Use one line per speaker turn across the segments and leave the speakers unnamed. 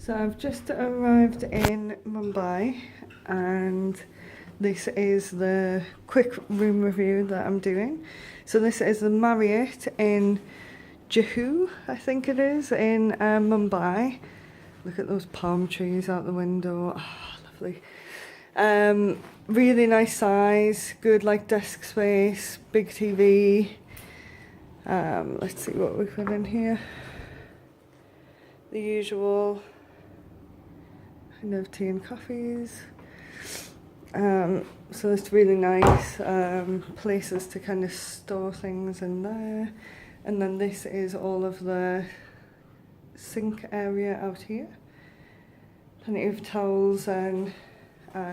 So I've just arrived in Mumbai and this is the quick room review that I'm doing. So this is the Marriott in Juhu, I think it is, in Mumbai. Look at those palm trees out the window. Oh, lovely. Really nice size, good like desk space, big TV. Let's see what we've got in here. The usual kind of tea and coffees. So it's really nice places to kind of store things in there. And then this is all of the sink area out here. Plenty of towels and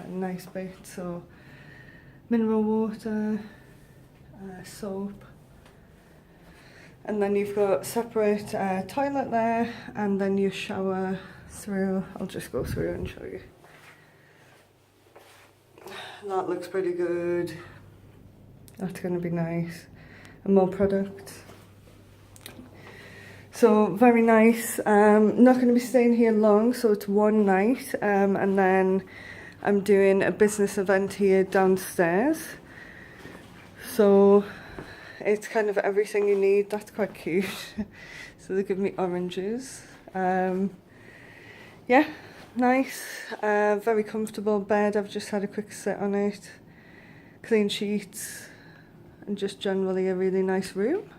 nice bits, so mineral water, soap. And then you've got separate toilet there, and then you shower through. I'll just go through and show you. That looks pretty good. That's going to be nice. And more products. So very nice. Not going to be staying here long, so it's one night, and then I'm doing a business event here downstairs. So it's kind of everything you need. That's quite cute. So they give me oranges. Yeah, nice. Very comfortable bed. I've just had a quick sit on it. Clean sheets, and just generally a really nice room.